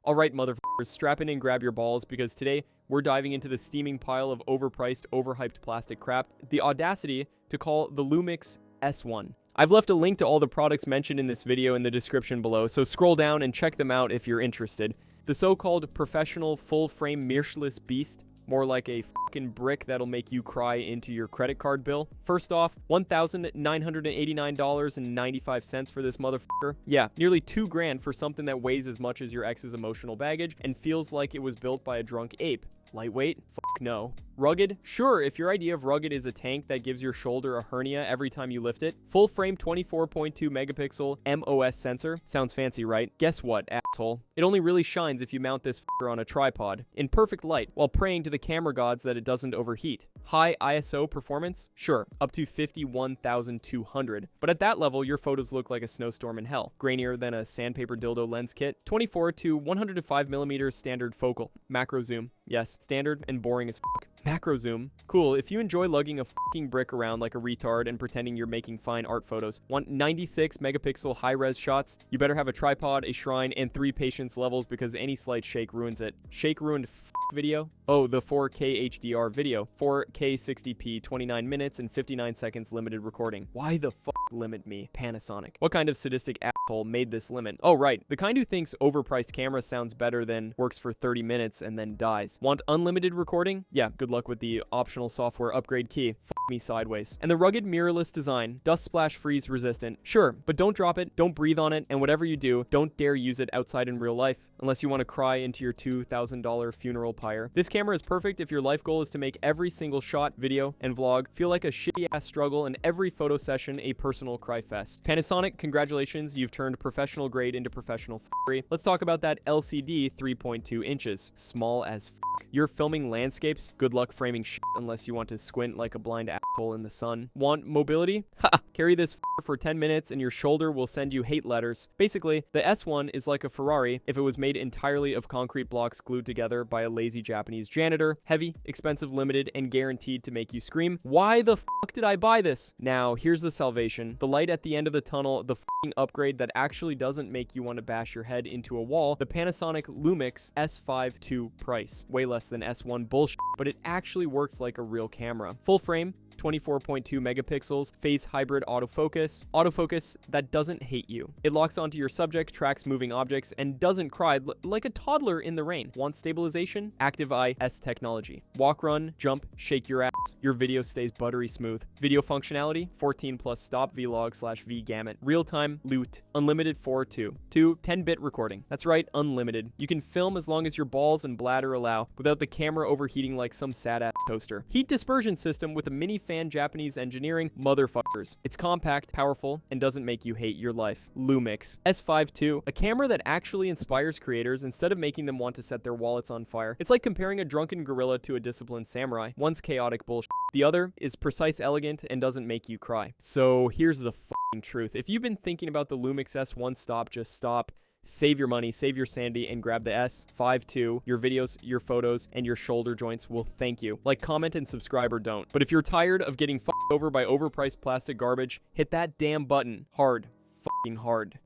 Alright, motherfuckers, strap in and grab your balls, because today we're diving into the steaming pile of overpriced, overhyped plastic crap, the audacity to call the Lumix S1. I've left a link to all the products mentioned in this video in the description below, so scroll down and check them out if you're interested. The so-called professional full-frame mirrorless beast, more like a fucking brick that'll make you cry into your credit card bill. First off, $1,989.95 for this motherfucker. Yeah, nearly $2,000 for something that weighs as much as your ex's emotional baggage and feels like it was built by a drunk ape. Lightweight? Fuck no. Rugged? Sure, if your idea of rugged is a tank that gives your shoulder a hernia every time you lift it. Full frame 24.2 megapixel MOS sensor. Sounds fancy, right? Guess what, asshole? It only really shines if you mount this fucker on a tripod, in perfect light, while praying to the camera gods that it doesn't overheat. High ISO performance? Sure, up to 51,200. But at that level, your photos look like a snowstorm in hell. Grainier than a sandpaper dildo lens kit. 24 to 105 millimeters standard focal. Macro zoom. Yes, standard and boring as fuck. Macro zoom. Cool, if you enjoy lugging a fucking brick around like a retard and pretending you're making fine art photos. Want 96 megapixel high-res shots? You better have a tripod, a shrine, and 3 patience levels, because any slight shake ruins it. Shake ruined video? Oh, the 4K HDR video. 4K 60p, 29 minutes and 59 seconds limited recording. Why the fuck limit me, Panasonic? What kind of sadistic asshole made this limit? Oh, right, the kind who thinks overpriced camera sounds better than works for 30 minutes and then dies. Want unlimited recording? Yeah, good luck with the optional software upgrade key. Fuck me sideways. And the rugged mirrorless design, dust splash freeze resistant. Sure, but don't drop it, don't breathe on it, and whatever you do, don't dare use it outside in real life, unless you want to cry into your $2,000 funeral pyre. This camera is perfect if your life goal is to make every single shot, video, and vlog feel like a shitty-ass struggle and every photo session a personal cry fest. Panasonic, congratulations, you've turned professional grade into professional f***ery. Let's talk about that LCD 3.2 inches. Small as f***. You're filming landscapes? Good luck framing shit unless you want to squint like a blind asshole in the sun. Want mobility? Ha! Carry this for 10 minutes and your shoulder will send you hate letters. Basically, the S1 is like a Ferrari if it was made entirely of concrete blocks glued together by a lazy Japanese janitor. Heavy, expensive, limited, and guaranteed to make you scream, why the fuck did I buy this? Now, here's the salvation. The light at the end of the tunnel, the fucking upgrade that actually doesn't make you want to bash your head into a wall, the Panasonic Lumix S5 II price. Way less than S1 bullshit, but it actually works like a real camera. Full frame, 24.2 megapixels, phase hybrid autofocus. Autofocus that doesn't hate you. It locks onto your subject, tracks moving objects, and doesn't cry like a toddler in the rain. Want stabilization? Active Eye S technology. Walk, run, jump, shake your ass. Your video stays buttery smooth. Video functionality? 14 plus stop vlog/v gamut. Real-time loot. Unlimited 4.2. 10-bit recording. That's right, unlimited. You can film as long as your balls and bladder allow without the camera overheating like some sad-ass toaster. Heat dispersion system with a mini fan Japanese engineering, motherfuckers. It's compact, powerful, and doesn't make you hate your life. Lumix S5 II, a camera that actually inspires creators instead of making them want to set their wallets on fire. It's like comparing a drunken gorilla to a disciplined samurai. One's chaotic bullshit. The other is precise, elegant, and doesn't make you cry. So here's the fucking truth. If you've been thinking about the Lumix S1, stop, just stop. Save your money, save your sanity, and grab the S5 II. Your videos, your photos, and your shoulder joints will thank you. Like, comment, and subscribe or don't. But if you're tired of getting fucked over by overpriced plastic garbage, hit that damn button hard. Fucking hard.